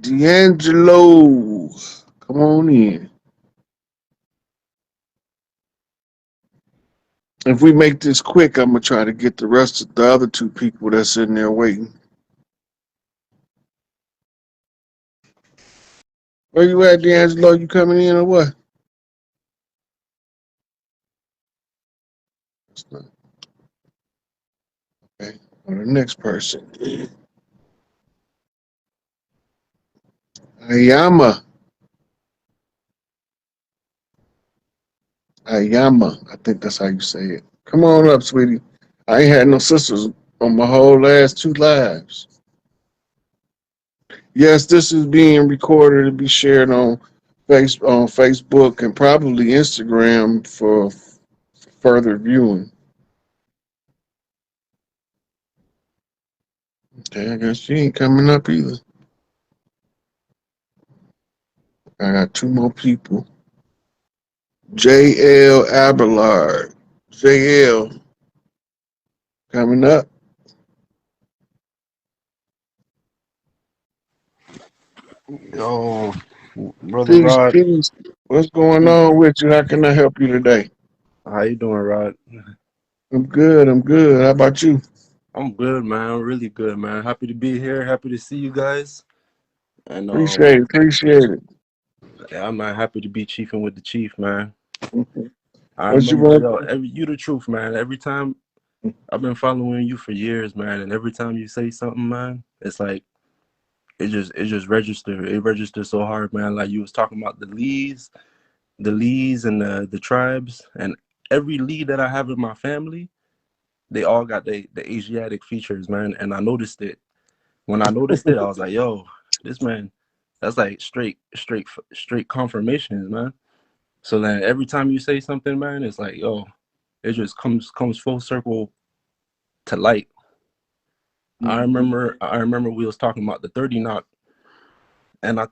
D'Angelo, come on in. If we make this quick, I'm gonna try to get the rest of the other two people that's in there waiting. Where you at, D'Angelo? You coming in or what? It's not- Okay. Or the next person. Ayama. Ayama. I think that's how you say it. Come on up, sweetie. I ain't had no sisters on my whole last two lives. Yes, this is being recorded to be shared on Facebook and probably Instagram for further viewing. Okay, I guess she ain't coming up either. I got two more people. JL Abelard. JL coming up. Yo, brother Peace, Rod. peace. What's going Peace. on with you? How can I help you today? How you doing, Rod? I'm good. I'm good. How about you? I'm good, man. I'm really good, man. Happy to be here. Happy to see you guys. And Appreciate it. Appreciate it. yeah, I'm happy to be chiefing with the chief, man. Mhm. I What you remember, want? yo, you the truth, man. Every time I've been following you for years, man, and every time you say something, man, it's like it just register. It registers so hard, man. Like you was talking about the leads and the tribes, and every lead that I have in my family, they all got the Asiatic features, man. And I noticed it. When I noticed it, I was like, yo, this man, that's like straight confirmations, man. So then every time you say something, man, it's like, yo, it just comes full circle to light. I remember we was talking about the 30 knot, and I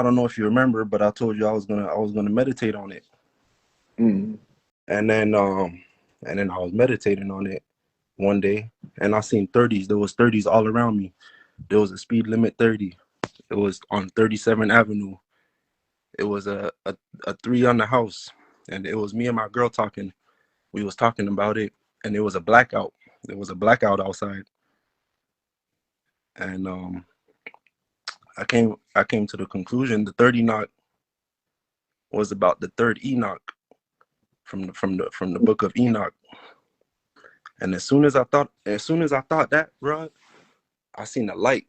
don't know if you remember, but I told you I was gonna meditate on it. Mhm. And then I was meditating on it one day, and I seen 30s. There was 30s all around me. There was a speed limit 30. It was on 37th Avenue. It was a three on the house, and it was me and my girl talking. We was talking about it, and it was a blackout. There was a blackout outside, and I came to the conclusion the 30 knot was about the third Enoch from the book of Enoch. And as soon as I thought that, bro, I seen a light.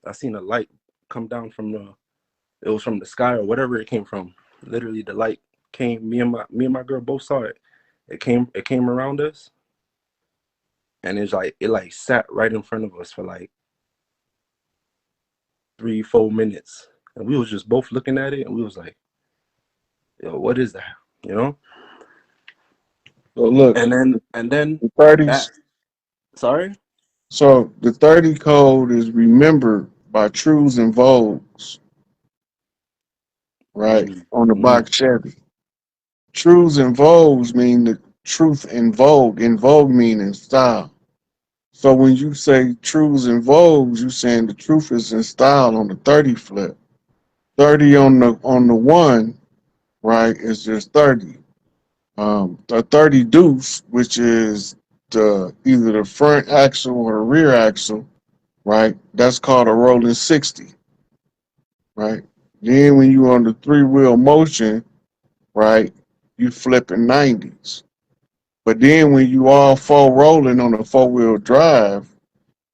I seen a light come down from the. It was from the sky or whatever it came from. Literally, the light came. Me and my girl both saw it. It came around us, and it sat right in front of us for like 3-4 minutes, and we was just both looking at it, and we was like, "Yo, what is that?" You know. So look, And then the that. 30s. Sorry. So the 30 code is remembered by Trues and Vogues, right? Mm, On the mm, box Chevy. Trues and Vogues mean the truth in vogue meaning style. So when you say truths and vogues, you saying the truth is in style on the 30 flip. 30 on the one, right, is just 30. The 30 deuce, which is the either the front axle or the rear axle, right? That's called a rolling 60, right? Then when you on the three wheel motion, right, you flipping 90s. But then when you all four rolling on a four wheel drive,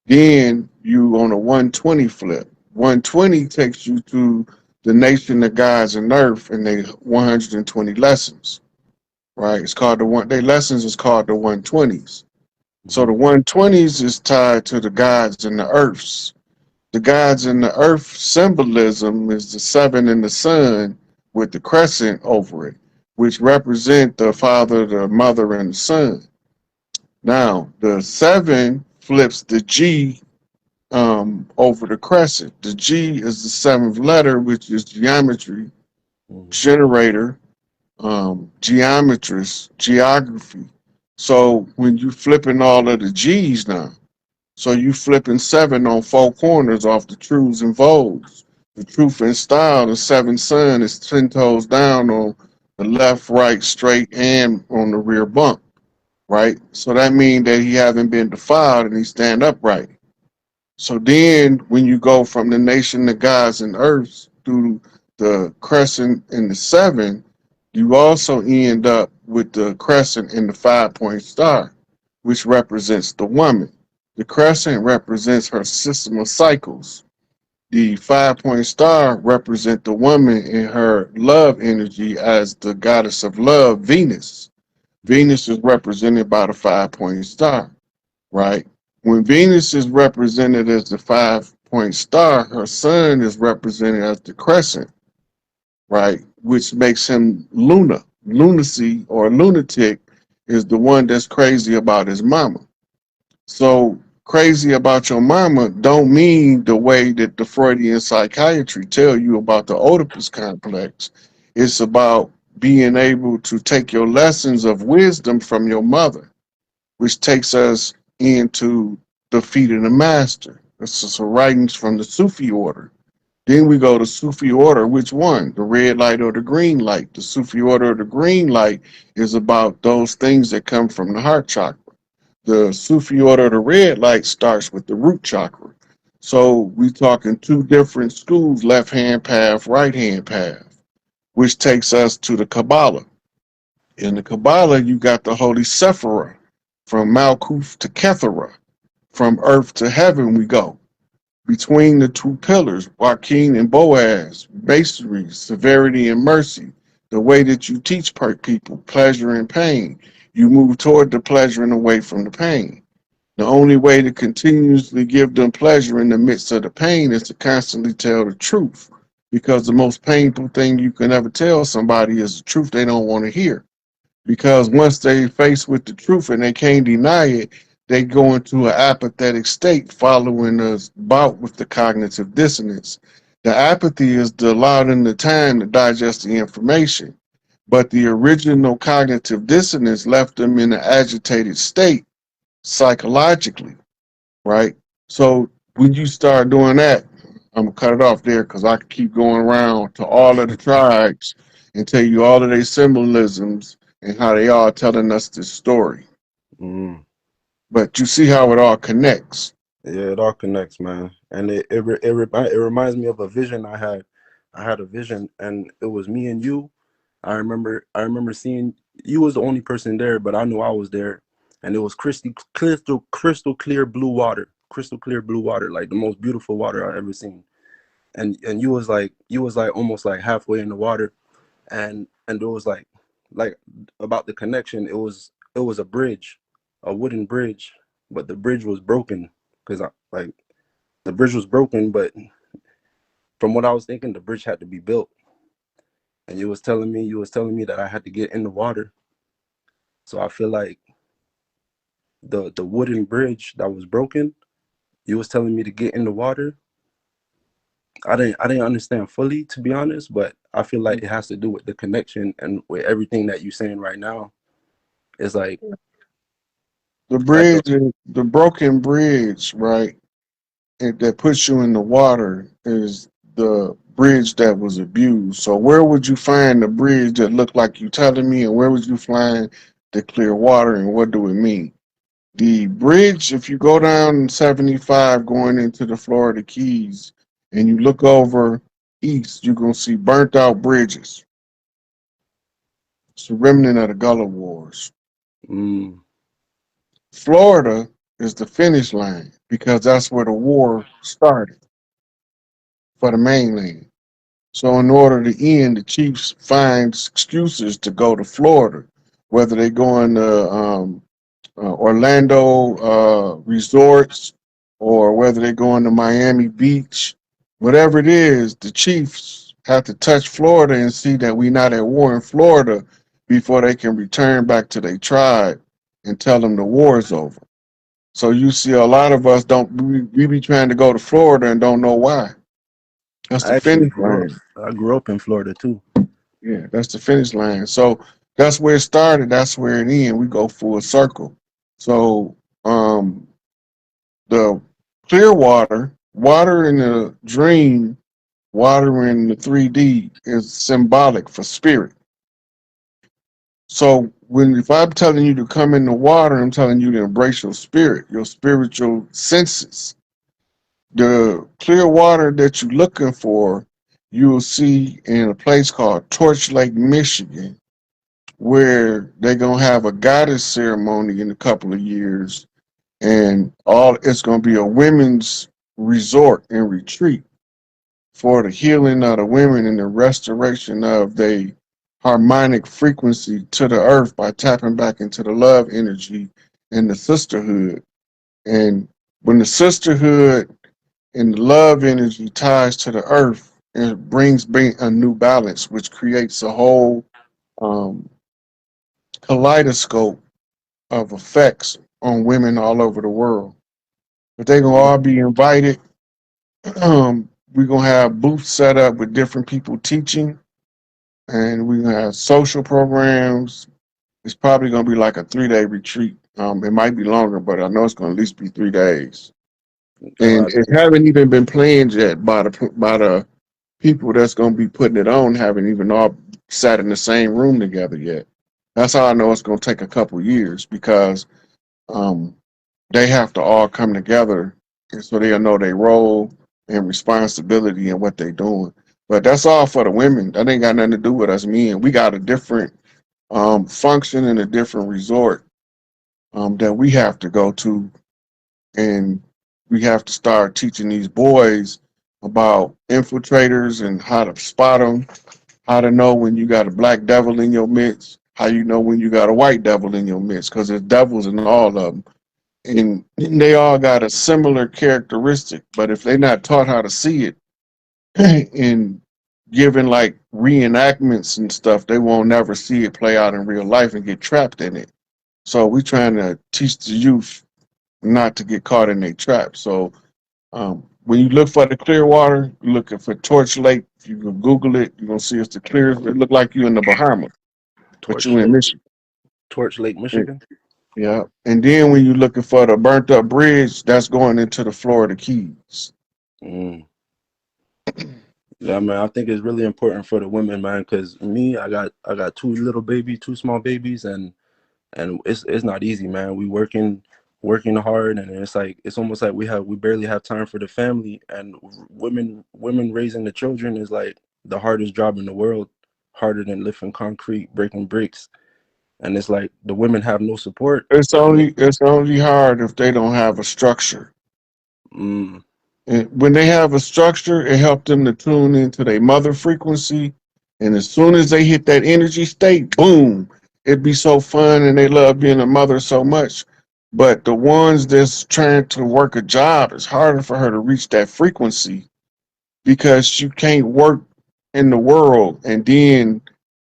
then you on a 120 flip. 120 takes you to the nation of gods and earth and they 120 lessons, right? It's called the one. They lessons is called the 120s. So the mm, 120s is tied to the gods and the earths. The gods and the earth symbolism is the seven and the sun with the crescent over it, which represent the father, the mother, and the son. Now the seven flips the G over the crescent. The G is the seventh letter, which is geometry, mm, generator, geometrist, geography. So when you flipping all of the G's now, So you flipping 7 on 4 corners off the truths and vogues. The truth and style, the 7 sun is 10 toes down on the left, right, straight, and on the rear bump, right? So that means that he haven't been defiled and he stand upright. So then when you go from the nation of gods and earths through the crescent and the 7, you also end up with the crescent and the 5 point star, which represents the woman. The crescent represents her system of cycles. The 5 point star represents the woman in her love energy as the goddess of love, Venus. Venus is represented by the 5 point star, right? When Venus is represented as the 5 point star, her sun is represented as the crescent, right? Which makes him Luna. Lunacy or lunatic is the one that's crazy about his mama. So crazy about your mama don't mean the way that the Freudian psychiatry tell you about the Oedipus complex. It's about being able to take your lessons of wisdom from your mother, which takes us into the feet of the master. This is writings from the Sufi order. Then we go to Sufi order. Which one? The red light or the green light? The Sufi order of the green light is about those things that come from the heart chakra. The Sufi order of the red light starts with the root chakra. So we talking two different schools, left hand path, right hand path, which takes us to the Kabbalah. In the Kabbalah, you got the Holy Sephirah, from Malkuth to Kethera. From earth to heaven we go. Between the two pillars, Joaquin and Boaz, masonry, severity and mercy, the way that you teach people, pleasure and pain. You move toward the pleasure and away from the pain. The only way to continuously give them pleasure in the midst of the pain is to constantly tell the truth. Because the most painful thing you can ever tell somebody is the truth they don't want to hear. Because once they face with the truth and they can't deny it, they go into an apathetic state following a bout with the cognitive dissonance. The apathy is to allow them the time to digest the information, but the original cognitive dissonance left them in an agitated state psychologically, right? So when you start doing that, I'm gonna cut it off there because I could keep going around to all of the tribes and tell you all of their symbolisms and how they are telling us this story. Mm. But you see how it all connects. Yeah, it all connects, man. And it reminds me of a vision I had. I had a vision, and it was me and you. I remember seeing you was the only person there, but I knew I was there, and it was crystal clear blue water, crystal clear blue water, like the most beautiful water I ever seen. And you was like almost like halfway in the water, and it was like about the connection. It was a bridge, a wooden bridge, but the bridge was broken because I like the bridge was broken, but from what I was thinking, the bridge had to be built. And you was telling me that I had to get in the water. So I feel like the wooden bridge that was broken, you was telling me to get in the water. I didn't understand fully, to be honest, but I feel like it has to do with the connection and with everything that you're saying right now. It's The like a bridge, the broken bridge, right, that puts you in the water is the bridge that was abused. So where would you find the bridge that looked like you telling me, and where would you find the clear water, and what do it mean? The bridge, if you go down 75 going into the Florida Keys and you look over east, you're going to see burnt out bridges. It's a remnant of the Gullah Wars. mm, Florida is the finish line because that's where the war started for the mainland. So in order to end, the chiefs find excuses to go to Florida, whether they go into Orlando resorts or whether they're going to Miami Beach, whatever it is, the Chiefs have to touch Florida and see that we're not at war in Florida before they can return back to their tribe and tell them the war is over. So you see a lot of us don't, we be trying to go to Florida and don't know why. That's I the actually finish grew up. line. I grew up in Florida too. Yeah, that's the finish line. So that's where it started. That's where it ends. We go full circle. So The clear water, water in the dream, water in the 3D is symbolic for spirit. So when if I'm telling you to come in the water, I'm telling you to embrace your spirit, your spiritual senses. The clear water that you're looking for, you will see in a place called Torch Lake, Michigan, where they're gonna have a goddess ceremony in a couple of years, and all it's gonna be a women's resort and retreat for the healing of the women and the restoration of the harmonic frequency to the earth by tapping back into the love energy and the sisterhood. And when the sisterhood and the love energy ties to the earth, it brings a new balance, which creates a whole um, kaleidoscope of effects on women all over the world. But they're gonna all be invited. We're gonna have booths set up with different people teaching, and we're gonna have social programs. It's probably gonna be like a 3 day retreat. It might be longer, but I know it's gonna at least be 3 days. And Uh, it haven't even been planned yet by the people that's gonna be putting it on. Haven't even all sat in the same room together yet. That's how I know it's gonna take a couple years because um, they have to all come together so they'll know their role and responsibility and what they're doing. But that's all for the women. That ain't got nothing to do with us men. We got a different function and a different resort that we have to go to, and we have to start teaching these boys about infiltrators and how to spot them, how to know when you got a black devil in your midst, how you know when you got a white devil in your midst, because there's devils in all of them. And they all got a similar characteristic, but if they're not taught how to see it and given like reenactments and stuff, they won't never see it play out in real life and get trapped in it. So we're trying to teach the youth not to get caught in their trap. So when you look for the clear water, you're looking for Torch Lake. You can Google it. You're gonna see it's the clearest. It look like you in the Bahamas, but Torch you in Lake, Michigan. Torch Lake, Michigan. Yeah. And then when you're looking for the burnt up bridge, that's going into the Florida Keys. Mm. Yeah, man. I think it's really important for the women, man. Cause me, I got two little babies, two small babies, and it's not easy, man. We working hard, and it's almost like we barely have time for the family. And women raising the children is like the hardest job in the world, harder than lifting concrete, breaking bricks. And it's like the women have no support. And It's only hard if they don't have a structure. mm, And when they have a structure, it helps them to tune into their mother frequency. And as soon as they hit that energy state, boom, it'd be so fun and they love being a mother so much. But the ones that's trying to work a job, it's harder for her to reach that frequency because you can't work in the world and then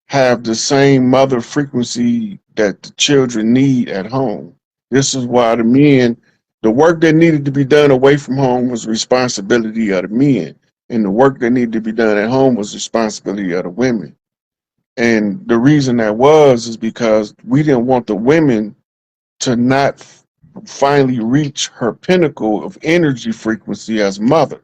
have the same mother frequency that the children need at home. This is why the work that needed to be done away from home was responsibility of the men, and the work that needed to be done at home was responsibility of the women. And the reason that was is because we didn't want the women to not finally reach her pinnacle of energy frequency as mother,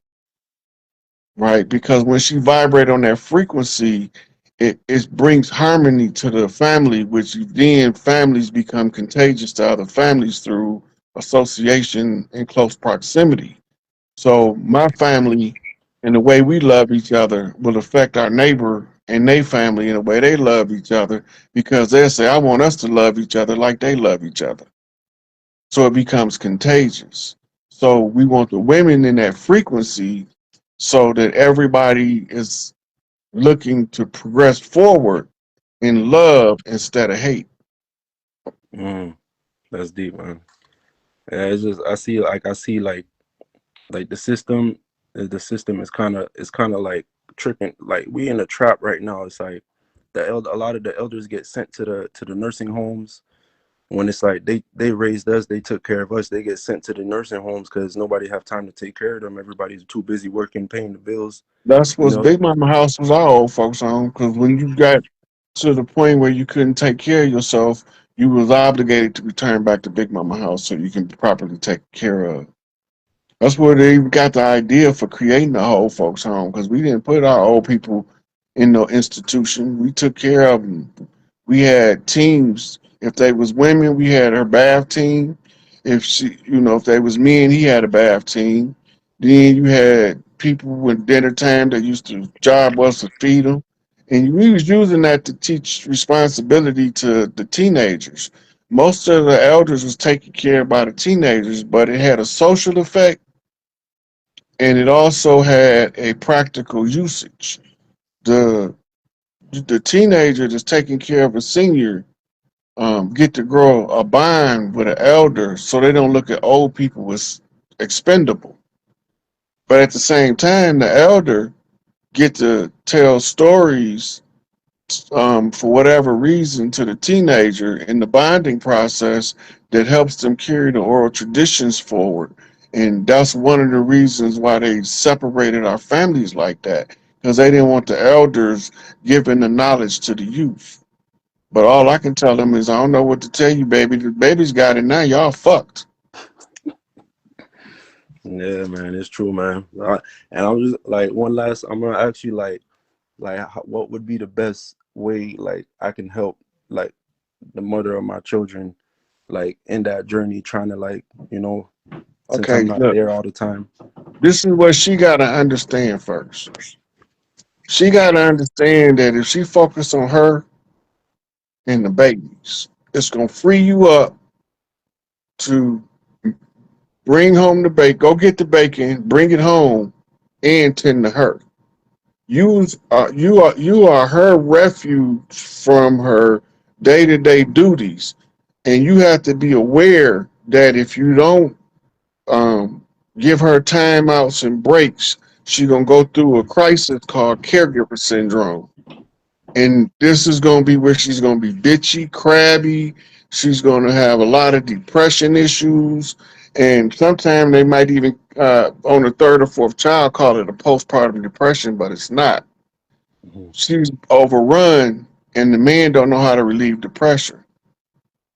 right? Because when she vibrates on that frequency, it brings harmony to the family, which then families become contagious to other families through association and close proximity. So my family and the way we love each other will affect our neighbor and their family in the way they love each other because they'll say, I want us to love each other like they love each other. So it becomes contagious. So we want the women in that frequency so that everybody is looking to progress forward in love instead of hate. mm, that's deep, man. Yeah, it's just I see like the system is kind of like tricking. Like we in a trap right now. It's like a lot of the elders get sent to the nursing homes when it's like they raised us, they took care of us. They get sent to the nursing homes because nobody have time to take care of them. Everybody's too busy working, paying the bills. That's You what know. Big Mama House was all old folks on. Because when you got to the point where you couldn't take care of yourself, you was obligated to return back to Big Mama House so you can properly take care of. That's where they even got the idea for creating the old folks home, because we didn't put our old people in no institution. We took care of them. We had teams. If they was women, we had her bath team. If she, if they was men, he had a bath team. Then you had people with dinner time that used to job was to feed them, and we was using that to teach responsibility to the teenagers. Most of the elders was taken care of by the teenagers, but it had a social effect and it also had a practical usage. The the teenager that's taking care of a senior get to grow a bond with an elder, so they don't look at old people as expendable. But at the same time, the elder get to tell stories for whatever reason to the teenager in the bonding process that helps them carry the oral traditions forward. And that's one of the reasons why they separated our families like that, because they didn't want the elders giving the knowledge to the youth. But all I can tell them is, I don't know what to tell you, baby. The baby's got it now. Y'all fucked. Yeah, man, it's true, man. And I'm just like one last. I'm gonna ask you what would be the best way like I can help like the mother of my children like in that journey, trying to like since Okay, I'm not look, there all the time. this is what she got to understand first. She got to understand that if she focus on her and the babies, it's going to free you up to bring home the bacon, go get the bacon, bring it home, and tend to her. You are her refuge from her day to day duties, and you have to be aware that if you don't um, give her timeouts and breaks, she's gonna go through a crisis called caregiver syndrome. And this is going to be where she's going to be bitchy, crabby. She's going to have a lot of depression issues. And sometimes they might even, on the third or fourth child, call it a postpartum depression, but it's not. Mhm. She's overrun, and the man don't know how to relieve the pressure,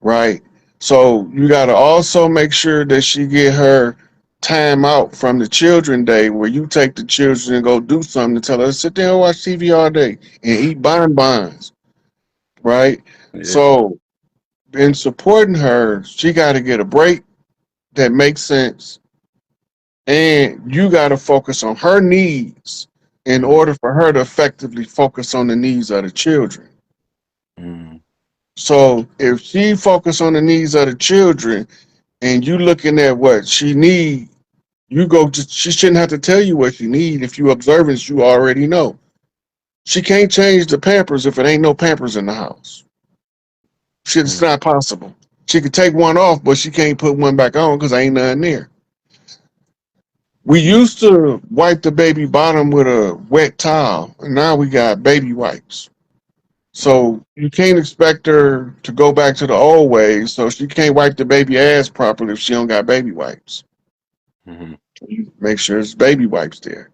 right? So you got to also make sure that she get her time out from the children day where you take the children and go do something and tell her, sit there and watch TV all day and eat bonbons, right? Yeah. So in supporting her, she got to get a break that makes sense, and you got to focus on her needs in Mhm. order for her to effectively focus on the needs of the children. Mhm. So if she focus on the needs of the children and you looking at what she need, you go. She shouldn't have to tell you what she need. If you observant, you already know. She can't change the Pampers if it ain't no Pampers in the house. Shit, it's Mhm. not possible. She could take one off, but she can't put one back on because ain't nothing there. We used to wipe the baby bottom with a wet towel, and now we got baby wipes. Mhm. So you can't expect her to go back to the old ways. So she can't wipe the baby ass properly if she don't got baby wipes. Mhm. Make sure it's baby wipes there.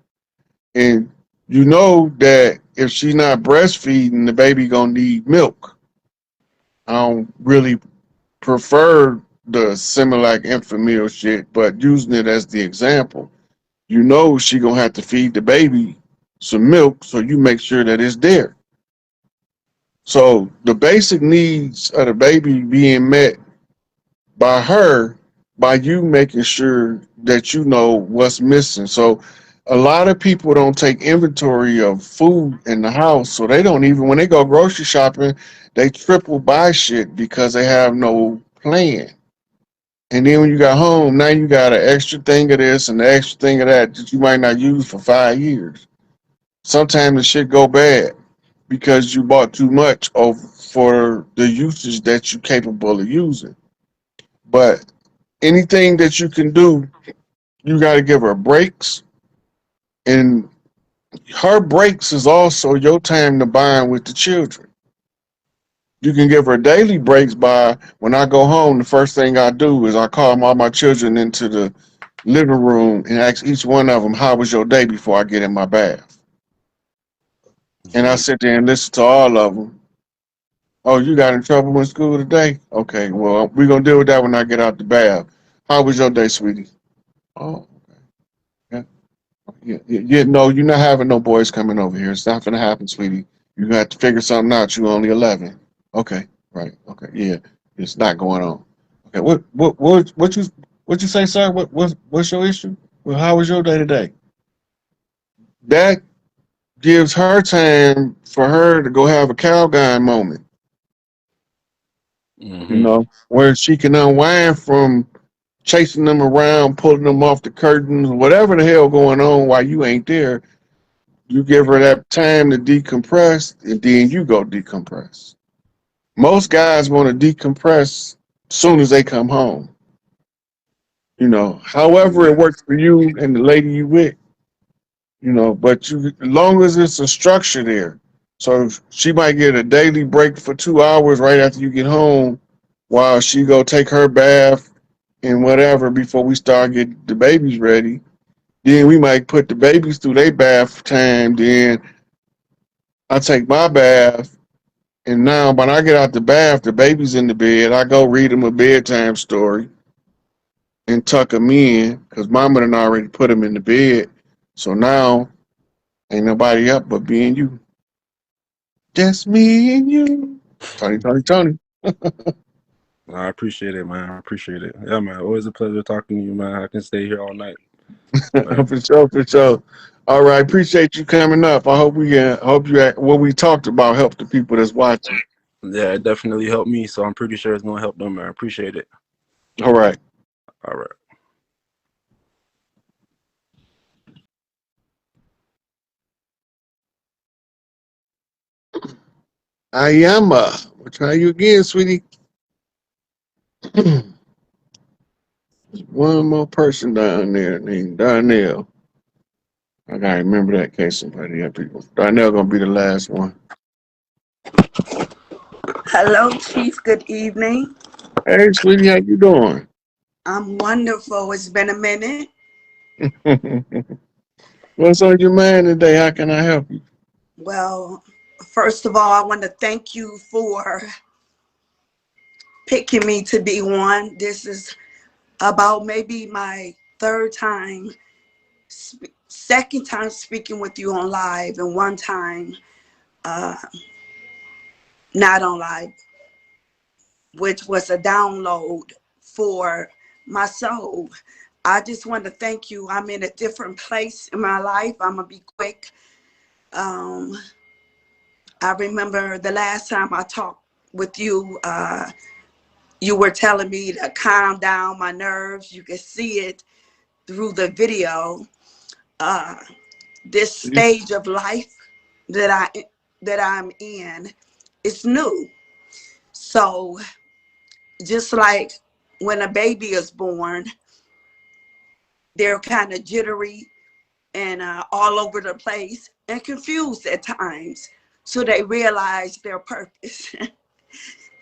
And you know that if she's not breastfeeding, the baby gonna need milk. I don't really prefer the Similac Infamil shit, but using it as the example, you know she gonna have to feed the baby some milk, so you make sure that it's there. So the basic needs of the baby being met by her, by you making sure that you know what's missing. So a lot of people don't take inventory of food in the house, so they don't even when they go grocery shopping, they triple buy shit because they have no plan. And then when you got home, now you got an extra thing of this and an extra thing of that that you might not use for 5 years. Sometimes the shit go bad because you bought too much for the usage that you're capable of using. But anything that you can do, you got to give her breaks. And her breaks is also your time to bond with the children. You can give her daily breaks by when I go home, the first thing I do is I call all my children into the living room and ask each one of them, how was your day before I get in my bath? And I Mhm. sit there and listen to all of them. Oh, you got in trouble in school today? Okay, well, we're going to deal with that when I get out the bath. How was your day, sweetie? Oh. No, you're not having no boys coming over here. It's not gonna happen, sweetie. You got to figure something out. You only 11. Okay, right. Okay, yeah, it's not going on. Okay, what you say, sir? What's your issue? Well, how was your day today? That gives her time for her to go have a Calgon moment. Mm-hmm. Where she can unwind from chasing them around, pulling them off the curtains, whatever the hell going on while you ain't there. You give her that time to decompress, and then you go decompress. Most guys want to decompress soon as they come home. However it Yeah. works for you and the lady you with, but as long as it's a structure there. So she might get a daily break for 2 hours right after you get home while she go take her bath and whatever before we start getting the babies ready. Then we might put the babies through their bath time. Then I take my bath. And now when I get out the bath, the baby's in the bed. I go read them a bedtime story and tuck them in because mama done already put them in the bed. So now ain't nobody up but me and you. Just me and you. Tony, Tony, Tony. I appreciate it, man. I appreciate it. Yeah, man. Always a pleasure talking to you, man. I can stay here all night, man. For sure, for sure. All right, appreciate you coming up. I hope what we talked about helped the people that's watching. Yeah, it definitely helped me, so I'm pretty sure it's gonna help them, man. I appreciate it. All right. All right. Ayama. We'll try you again, sweetie. There's one more person down there named Darnell. I gotta remember that case somebody have people. Darnell gonna be the last one. Hello, Chief. Good evening. Hey, sweetie, how you doing? I'm wonderful. It's been a minute. What's on your mind today? How can I help you? Well, first of all, I want to thank you for picking me to be one. This is about maybe my third time, second time speaking with you on live, and one time uh, not on live, which was a download for my soul. I just want to thank you. I'm in a different place in my life. I'm going to be quick. Um, I remember the last time I talked with you, you were telling me to calm down my nerves. You could see it through the video. Uh, this stage of life that I'm in is new. So just like when a baby is born, they're kind of jittery and all over the place and confused at times. So they realize their purpose.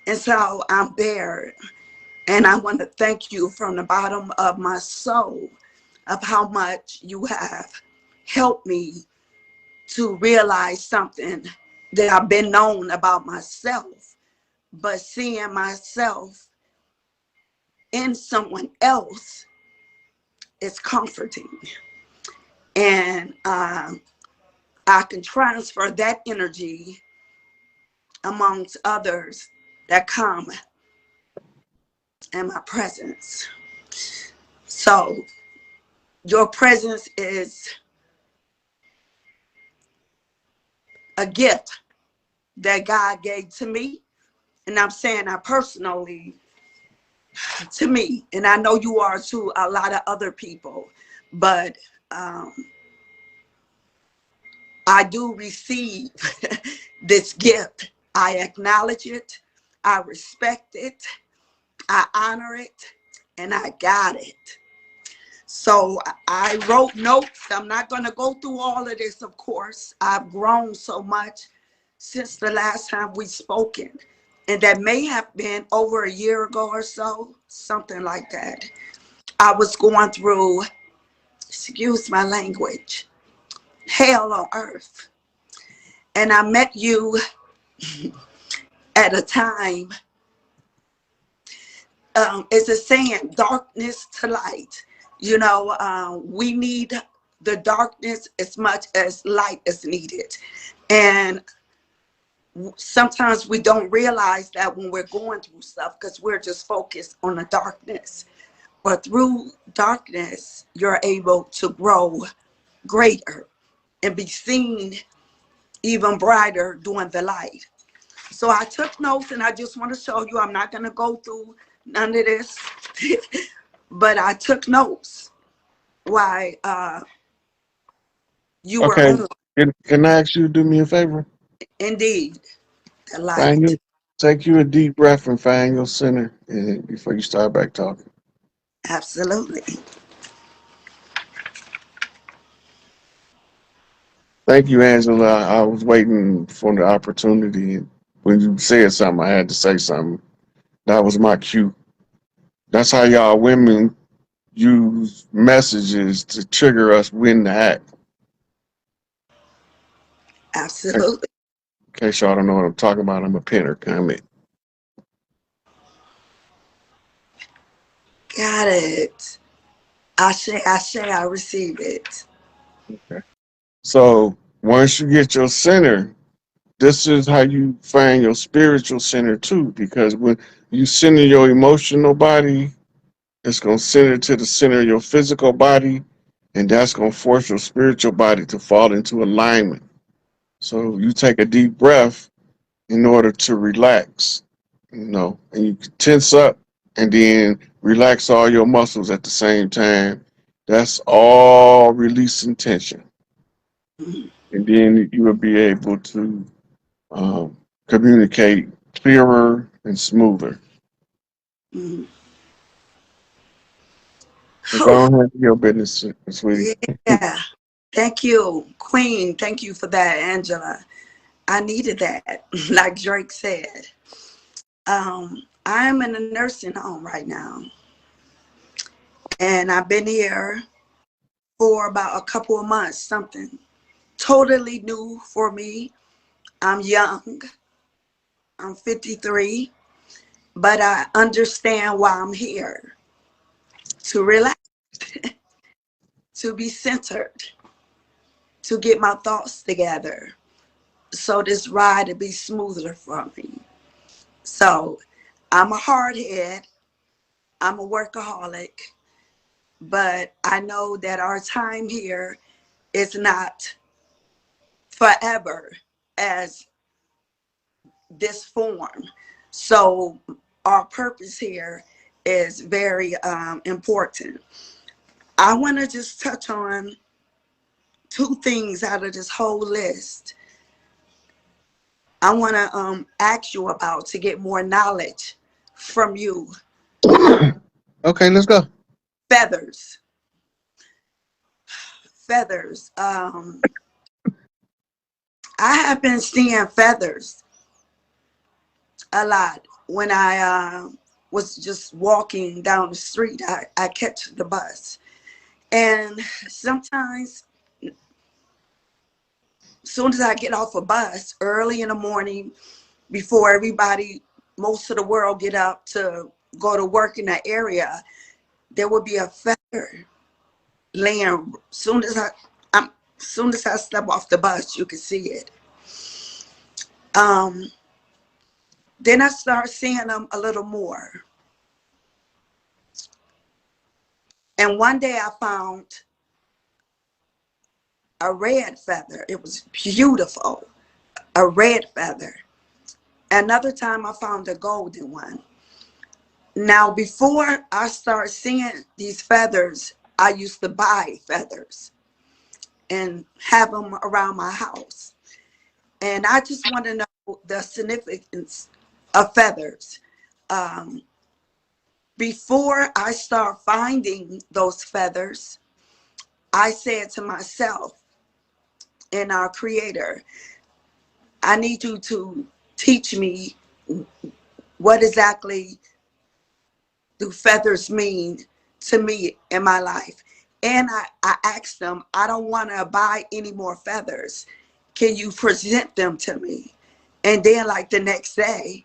And so I'm there. And I want to thank you from the bottom of my soul of how much you have helped me to realize something that I've been known about myself, but seeing myself in someone else is comforting. And I can transfer that energy amongst others that come in my presence. So your presence is a gift that God gave to me. And I'm saying that personally to me. And I know you are to a lot of other people. But um, I do receive this gift. I acknowledge it. I respect it. I honor it. And I got it. So I wrote notes. I'm not going to go through all of this, of course. I've grown so much since the last time we spoken. And that may have been over a year ago or so, something like that. I was going through, excuse my language, hell on earth. And I met you at a time, it's a saying, darkness to light. We need the darkness as much as light is needed. And sometimes we don't realize that when we're going through stuff because we're just focused on the darkness. But through darkness, you're able to grow greater and be seen even brighter during the light. So I took notes, and I just want to show you, I'm not going to go through none of this, but I took notes while you were Okay. on. Can I ask you to do me a favor? Indeed, the Find light. you, take you a deep breath and find your center before you start back talking. Absolutely. Thank you, Angela. I was waiting for the opportunity. And when you said something, I had to say something. That was my cue. That's how y'all women use messages to trigger us when to act. Absolutely. In case y'all don't know what I'm talking about, I'm a pinner comment. Got it. I receive it. Okay. So once you get your center, this is how you find your spiritual center too. Because when you center your emotional body, it's gonna center to the center of your physical body, and that's gonna force your spiritual body to fall into alignment. So you take a deep breath in order to relax, and you tense up and then relax all your muscles at the same time. That's all releasing tension. Mhm. And then you will be able to communicate clearer and smoother. Mhm. So Oh, go ahead and do your business, sweetie. yeah. Thank you, Queen. Thank you for that, Angela. I needed that, like Drake said. I'm in a nursing home right now, and I've been here for about a couple of months, something totally new for me. I'm young, I'm 53, but I understand why I'm here, to relax, to be centered, to get my thoughts together, so this ride to be smoother for me. So I'm a hardhead, I'm a workaholic, but I know that our time here is not forever as this form. So our purpose here is very important. I want to just touch on two things out of this whole list. I want to ask you about to get more knowledge from you. Okay, let's go. Feathers. Feathers. I have been seeing feathers a lot when I was just walking down the street. I catch the bus. And sometimes, as soon as I get off a bus early in the morning, before everybody, most of the world get up to go to work in that area, there would be a feather laying. I'm, soon as I step off the bus, you can see it. Um, then I start seeing them a little more. And one day I found a red feather. It was beautiful, a red feather. Another time I found a golden one. Now, before I started seeing these feathers, I used to buy feathers and have them around my house. And I just want to know the significance of feathers. Um, Before I start finding those feathers, I said to myself and our creator, I need you to teach me what exactly do feathers mean to me in my life. And I asked them, I don't want to buy any more feathers. Can you present them to me? And then like the next day,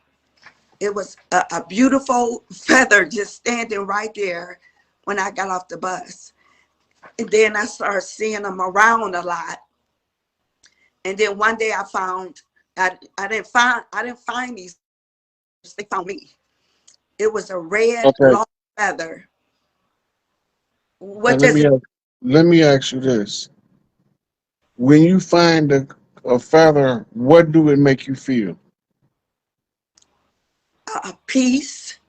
it was a beautiful feather just standing right there when I got off the bus. And then I started seeing them around a lot. And then one day I found I didn't find these. They found me. It was a red Okay, long feather. now What does it? let me ask you this: when you find a feather, what do it make you feel? Peace,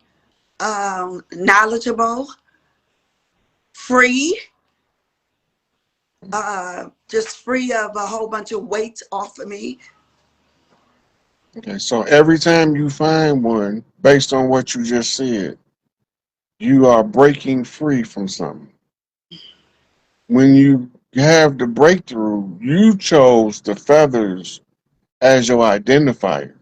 knowledgeable, free, just free of a whole bunch of weight off of me. Okay, so every time you find one, based on what you just said, you are breaking free from something. When you have the breakthrough, you chose the feathers as your identifier,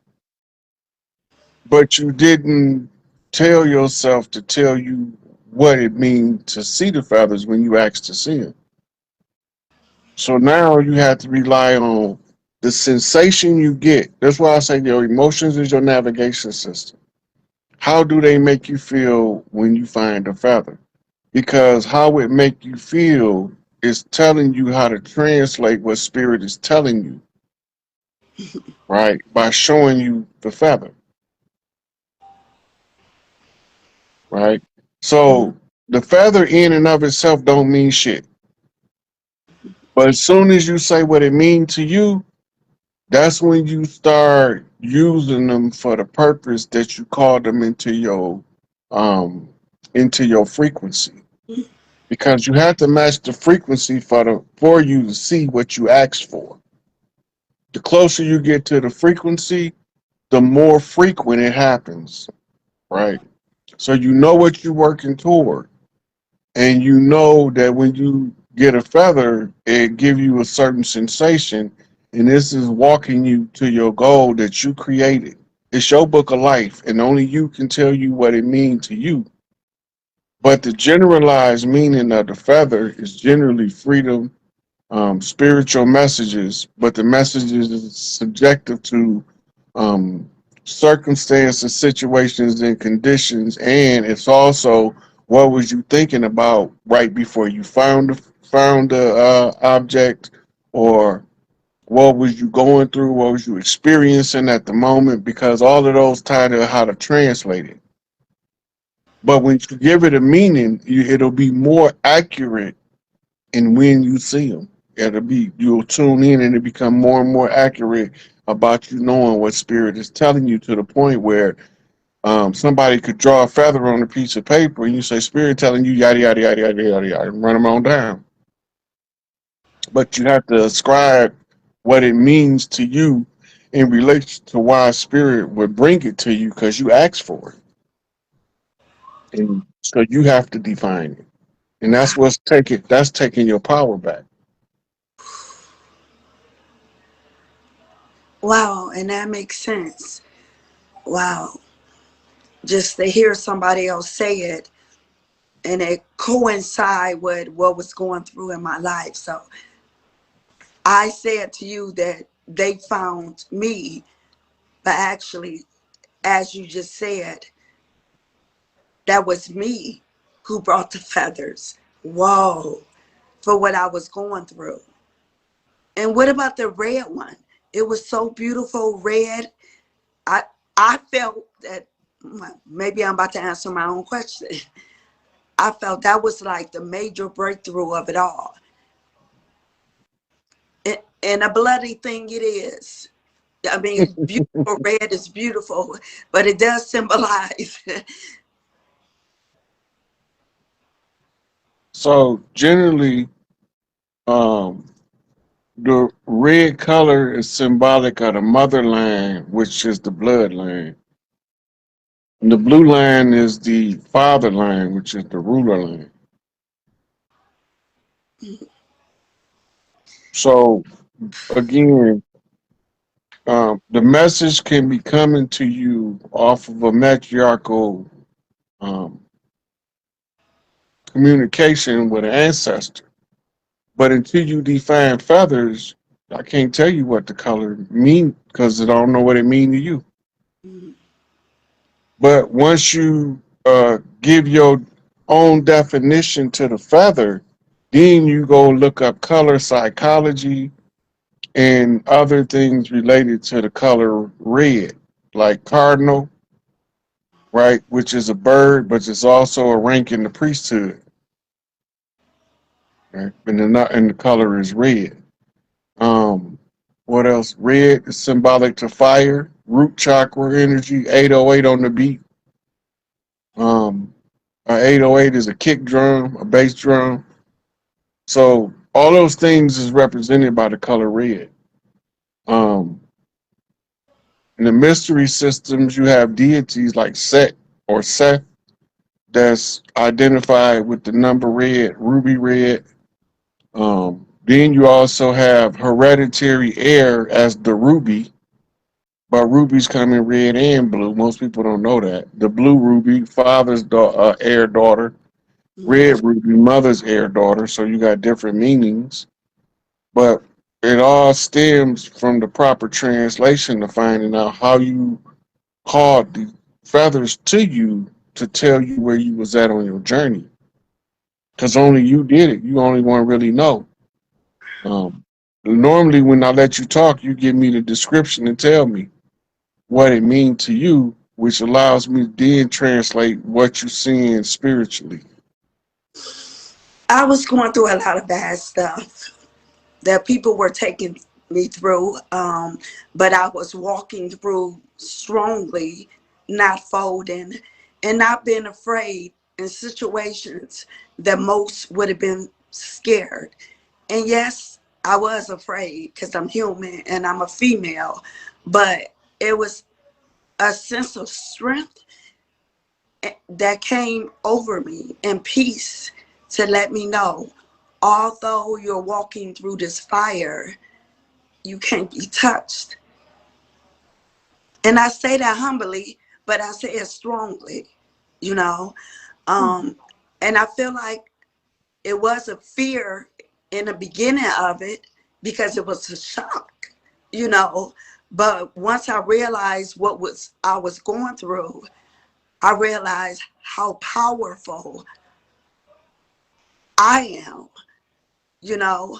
but you didn't tell yourself to tell you what it means to see the feathers when you asked to see them. So now you have to rely on the sensation you get. That's why I say your emotions is your navigation system. How do they make you feel when you find a feather? Because how it make you feel is telling you how to translate what spirit is telling you, right? By showing you the feather, right? So the feather in and of itself don't mean shit. But as soon as you say what it means to you, that's when you start using them for the purpose that you call them um into your frequency. Because you have to match the frequency for you to see what you asked for. The closer you get to the frequency, the more frequent it happens, right? So you know what you're working toward, and you know that when you get a feather, it give you a certain sensation, and this is walking you to your goal that you created. It's your book of life, and only you can tell you what it means to you. But the generalized meaning of the feather is generally freedom, spiritual messages, but the messages is subjective to um, circumstances, situations, and conditions, and it's also what was you thinking about right before you found the object, or what was you going through, what was you experiencing at the moment, because all of those tie to how to translate it. But when you give it a meaning, it'll be more accurate in when you see them. You'll tune in and it become more and more accurate about you knowing what spirit is telling you, to the point where somebody could draw a feather on a piece of paper and you say spirit telling you yada yada yada yada yada yada and run them on down. But you have to ascribe what it means to you in relation to why spirit would bring it to you, because you asked for it, and so you have to define it. And that's taking your power back. Wow, and that makes sense. Wow, just to hear somebody else say it and it coincide with what was going through in my life. So I said to you that they found me, but actually, as you just said, that was me who brought the feathers. Whoa, for what I was going through. And what about the red one? It was so beautiful, red. I I felt that, well, maybe I'm about to answer my own question. I felt that was like the major breakthrough of it all. And a bloody thing it is. I mean, beautiful red is beautiful, but it does symbolize. So generally, um, the red color is symbolic of the motherland, which is the bloodline. And the blue line is the fatherland, which is the ruler line. So again, the message can be coming to you off of a matriarchal um, communication with an ancestor. But until you define feathers, I can't tell you what the color mean, because I don't know what it mean to you. But once you give your own definition to the feather, Then you go look up color psychology and other things related to the color red, like cardinal, right, which is a bird, but it's also a rank in the priesthood, right? And the color is red. Um, what else? Red is symbolic to fire, root chakra energy, 808 on the beat. Um, 808 is a kick drum, a bass drum. So all those things is represented by the color red. Um, in the mystery systems, you have deities like Set or Seth that's identified with the number red, ruby red. Then you also have hereditary heir as the ruby, but rubies come in red and blue. Most people don't know that. The blue ruby, father's heir daughter, Mhm. red ruby, mother's heir daughter. So you got different meanings, but it all stems from the proper translation of finding out how you called the feathers to you to tell you where you was at on your journey. Because only you did it. You only one really know. Um, Normally, when I let you talk, you give me the description and tell me what it means to you, which allows me to then translate what you're seeing spiritually. I was going through a lot of bad stuff that people were taking me through, but I was walking through strongly, not folding, and not being afraid in situations that most would have been scared. And yes, I was afraid because I'm human and I'm a female, but it was a sense of strength that came over me and peace to let me know, although you're walking through this fire, you can't be touched. And I say that humbly, but I say it strongly, you know. Um, and I feel like it was a fear in the beginning of it because it was a shock, you know. But once I realized what was I was going through, I realized how powerful I am, you know,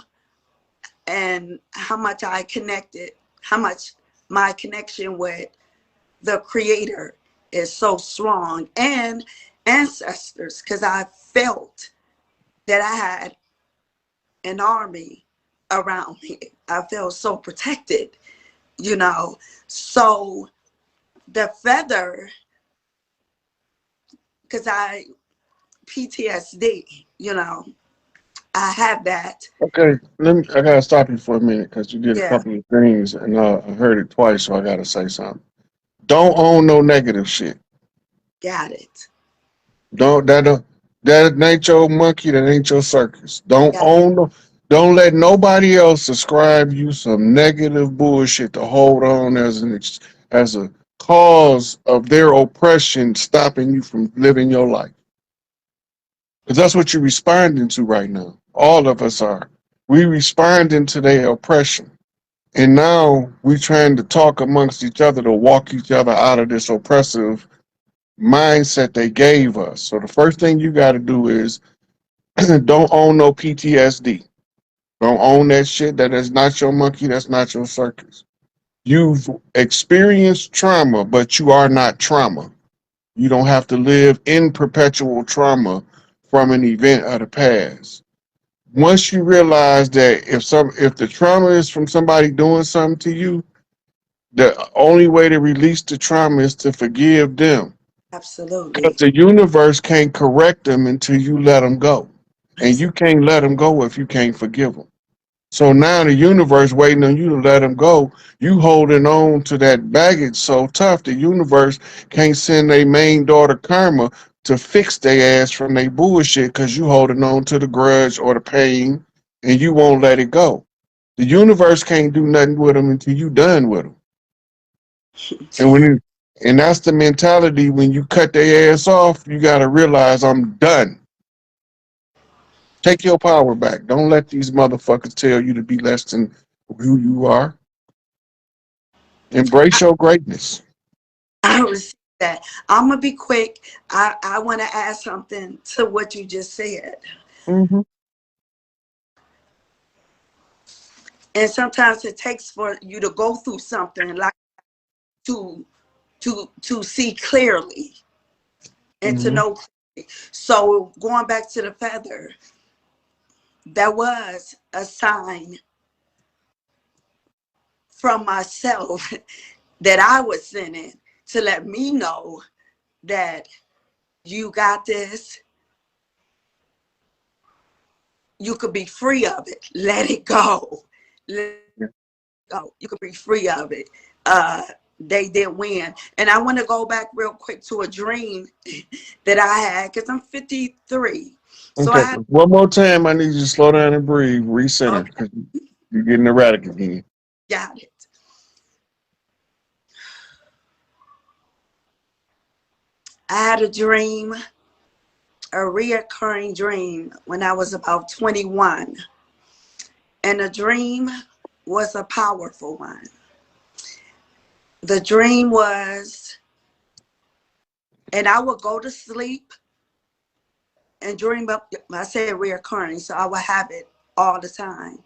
and how much I connected, how much my connection with the creator is so strong, and ancestors, because I felt that I had an army around me. I felt so protected, you know. So the feather, because I PTSD, you know, I have that. Okay, I gotta stop you for a minute because you did a Yeah, couple of things and I heard it twice, so I gotta say something. Don't own no negative shit. got it. Don't that ain't your monkey. That ain't your circus. Don't Got own. Don't let nobody else ascribe you some negative bullshit to hold on as a cause of their oppression, stopping you from living your life. Because that's what you're responding to right now. All of us are. We responding to their oppression, and now we trying to talk amongst each other to walk each other out of this oppressive mindset they gave us. So the first thing you got to do is don't own no PTSD. Don't own that shit. That is not your monkey. That's not your circus. You've experienced trauma, but you are not trauma. You don't have to live in perpetual trauma from an event of the past. Once you realize that if the trauma is from somebody doing something to you, the only way to release the trauma is to forgive them. Because absolutely. the universe can't correct them until you let them go. And you can't let them go if you can't forgive them. So now the universe waiting on you to let them go. You holding on to that baggage so tough, the universe can't send their main daughter karma to fix their ass from their bullshit because you holding on to the grudge or the pain and you won't let it go. The universe can't do nothing with them until you done with them. And and that's the mentality when you cut their ass off, you gotta realize I'm done. Take your power back. Don't let these motherfuckers tell you to be less than who you are. Embrace your greatness. I received that. I'm gonna be quick. I want to add something to what you just said. Mm-hmm. And sometimes it takes for you to go through something like to see clearly and to Mm-hmm. know clearly. So going back to the feather, that was a sign from myself that I was sending to let me know that you got this. You could be free of it. Let it go. Let it go. You could be free of it. They did win. And I want to go back real quick to a dream that I had because I'm 53. So I Okay. had, One more time, I need you to slow down and breathe, recenter, okay, because you're getting erratic again. got it. I had a dream, a reoccurring dream when I was about 21. And the dream was a powerful one. The dream was, and I would go to sleep and dream up, I said reoccurring, so I would have it all the time.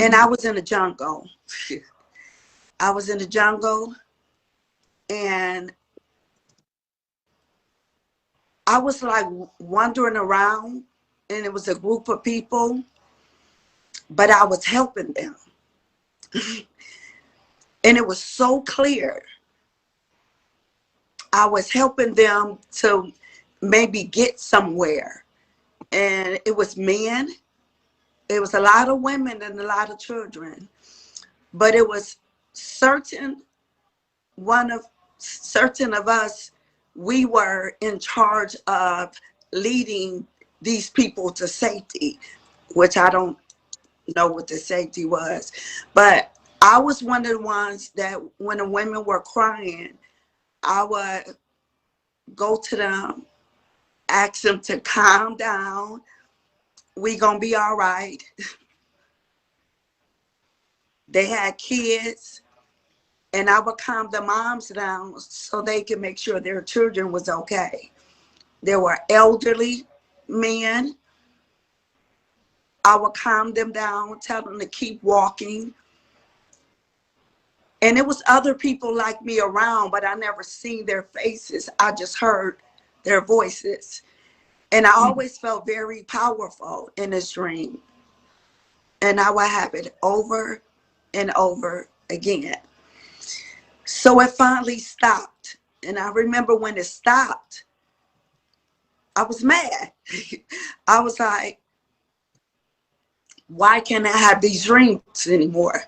And Mm-hmm. I was in the jungle. I was in the jungle and I was like wandering around and it was a group of people, but I was helping them. And it was so clear. I was helping them to maybe get somewhere. And it was men. It was a lot of women and a lot of children. But it was certain of us, we were in charge of leading these people to safety, which I don't know what the safety was. But I was one of the ones that when the women were crying, I would go to them, ask them to calm down. We gonna be all right. They had kids, and I would calm the moms down so they could make sure their children was okay. There were elderly men. I would calm them down, tell them to keep walking. And it was other people like me around, but I never seen their faces. I just heard their voices. And I always felt very powerful in this dream. And I would have it over and over again. So it finally stopped. And I remember when it stopped, I was mad. I was like, why can't I have these dreams anymore?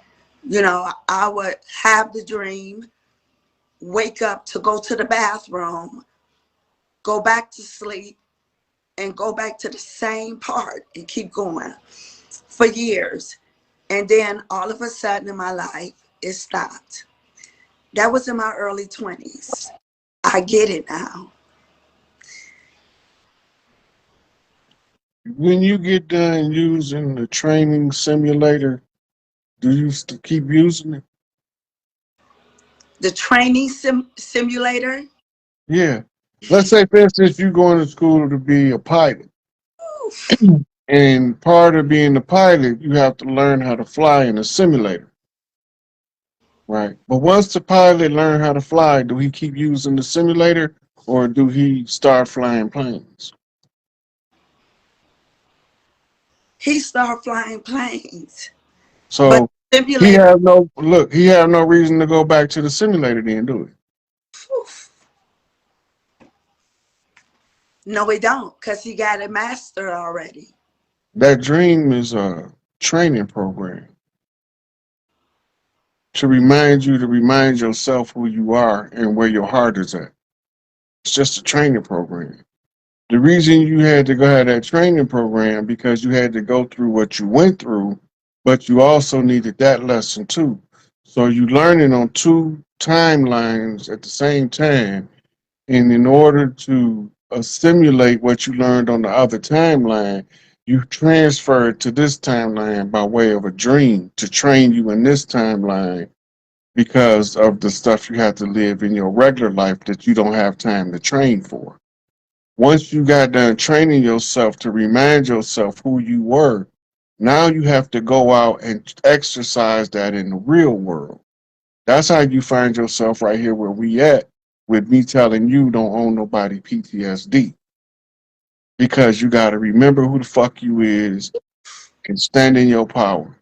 You know, I would have the dream, wake up to go to the bathroom, go back to sleep, and go back to the same part and keep going for years. And then all of a sudden in my life, it stopped. That was in my early 20s. I get it now. When you get done using the training simulator, do you keep using it? The training simulator. Yeah. Let's say, for instance, you're going to school to be a pilot. And part of being a pilot, you have to learn how to fly in a simulator, right? But once the pilot learn how to fly, do he keep using the simulator or do he start flying planes? He started flying planes. But So he simulator, have no look, he have no reason to go back to the simulator then, do it. whew, no, we don't, because he got it mastered already. That dream is a training program to remind you to remind yourself who you are and where your heart is at. It's just a training program. The reason you had to go have that training program because you had to go through what you went through, but you also needed that lesson too. So you learning on two timelines at the same time, and in order to assimilate what you learned on the other timeline, you transfer it to this timeline by way of a dream to train you in this timeline because of the stuff you have to live in your regular life that you don't have time to train for. Once you got done training yourself to remind yourself who you were, Now you have to go out and exercise that in the real world. That's how you find yourself right here where we at, with me telling you don't owe nobody PTSD. Because you got to remember who the fuck you is and stand in your power.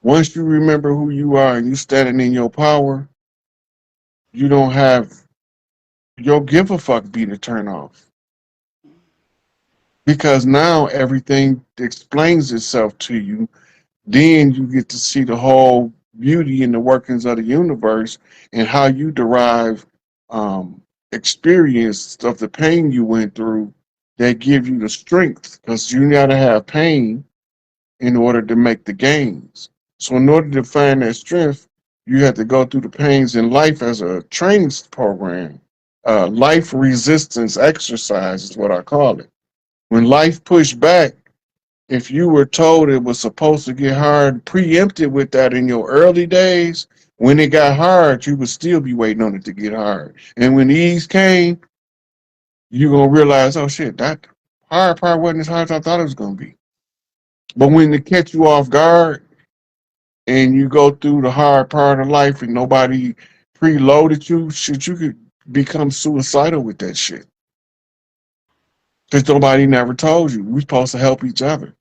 Once you remember who you are and you standing in your power, you don't have your give a fuck be to turn off. Because now everything explains itself to you. Then you get to see the whole beauty and the workings of the universe and how you derive experience of the pain you went through that give you the strength. Because you gotta have pain in order to make the gains. So in order to find that strength, you have to go through the pains in life as a training program. Life resistance exercise is what I call it. When life pushed back, if you were told it was supposed to get hard, preempted with that in your early days, when it got hard, you would still be waiting on it to get hard. And when ease came, you're going to realize, oh shit, that hard part wasn't as hard as I thought it was going to be. But when they catch you off guard and you go through the hard part of life and nobody preloaded you, shit, you could become suicidal with that shit. Because nobody never told you. We're supposed to help each other.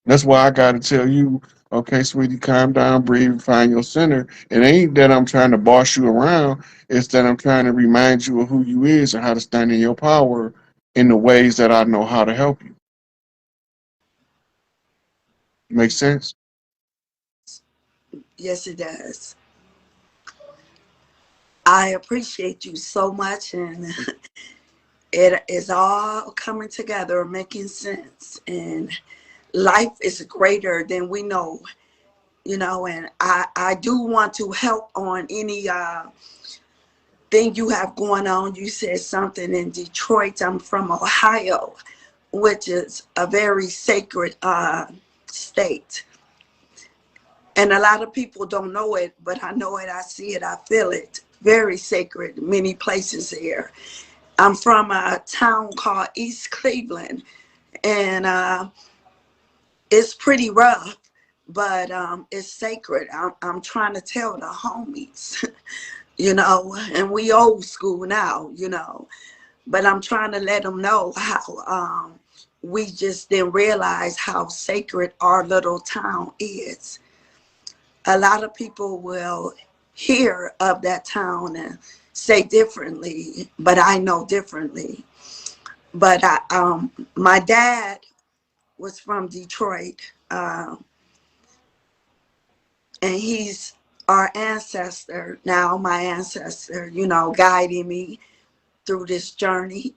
That's why I got to tell you, okay, sweetie, calm down, breathe, find your center. It ain't that I'm trying to boss you around. It's that I'm trying to remind you of who you is and how to stand in your power in the ways that I know how to help you. Make sense? Yes, it does. I appreciate you so much, and it is all coming together, making sense. And life is greater than we know, and I do want to help on any thing you have going on. You said something in Detroit. I'm from Ohio, which is a very sacred state. And a lot of people don't know it, but I know it, I see it, I feel it. Very sacred, many places here. I'm from a town called East Cleveland, and it's pretty rough, but it's sacred. I'm trying to tell the homies, and we old school now, but I'm trying to let them know how we just didn't realize how sacred our little town is. A lot of people will hear of that town and say differently, but I know differently. But my dad was from Detroit, and he's our ancestor now, my ancestor, guiding me through this journey.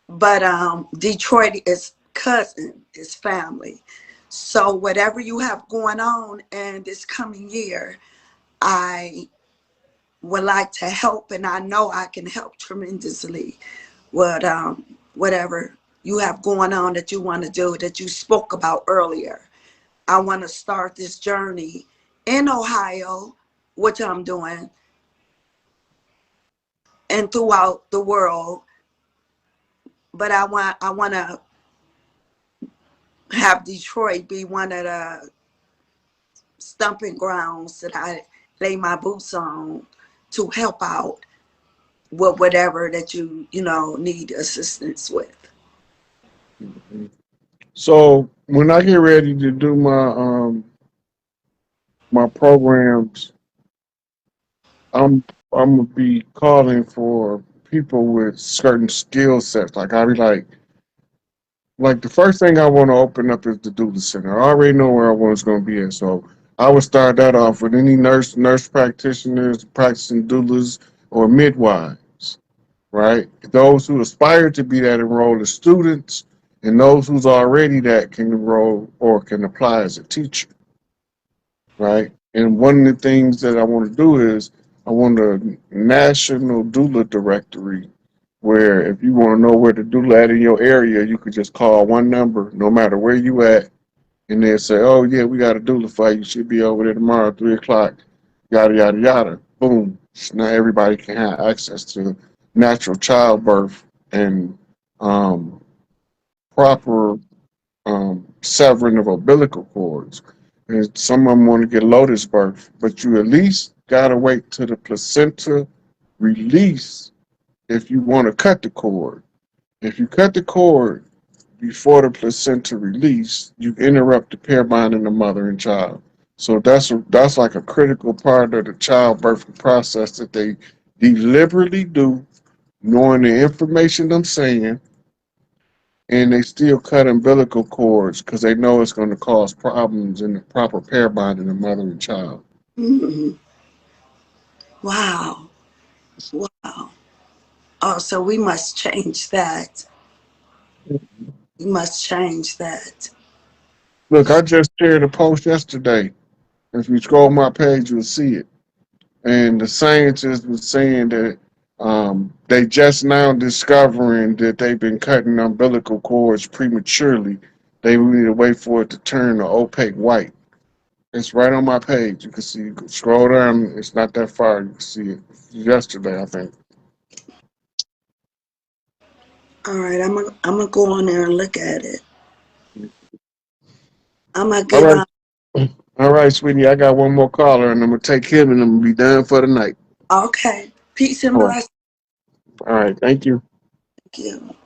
But Detroit is cousin, is family. So whatever you have going on in this coming year, I would like to help, and I know I can help tremendously with whatever you have going on that you want to do, that you spoke about earlier. I want to start this journey in Ohio, which I'm doing, and throughout the world. But I want to have Detroit be one of the stumping grounds that I lay my boots on to help out with whatever that you need assistance with. So when I get ready to do my programs, I'm I'm gonna be calling for people with certain skill sets. Like I'll be like the first thing I want to open up is the Doula Center. I already know where I was going to be at, so I would start that off with any nurse practitioners, practicing doulas, or midwives, right? Those who aspire to be that enroll as students, and those who's already that can enroll or can apply as a teacher, right? And one of the things that I want to do is I want a national doula directory where if you want to know where the doula at in your area, you could just call one number, no matter where you at, and they'll say, "Oh yeah, we got a doula for you. You should be over there tomorrow, 3 o'clock." Yada yada yada. Boom. Now everybody can have access to natural childbirth and um, proper severing of umbilical cords. And some of them want to get lotus birth, but you at least gotta wait till the placenta release if you want to cut the cord. If you cut the cord before the placenta release, you interrupt the pair bond in the mother and child. So that's like a critical part of the childbirth process that they deliberately do, knowing the information I'm saying, and they still cut umbilical cords because they know it's going to cause problems in the proper pair bond in the mother and child. Mm-hmm. Wow. Wow. Oh, so we must change that. We must change that. Look, I just shared a post yesterday. If you scroll my page, you'll see it. And the scientists were saying that they just now discovering that they've been cutting umbilical cords prematurely. They need to wait for it to turn to opaque white. It's right on my page. You can see. You can scroll down. It's not that far. You can see it. Yesterday, I think. All right, I'm gonna go on there and look at it. I'm gonna All give right. All right, sweetie. I got one more caller, and I'm gonna take him, and I'm gonna be done for the night. Okay. Peace and All right. blessings. All right. Thank you. Thank you.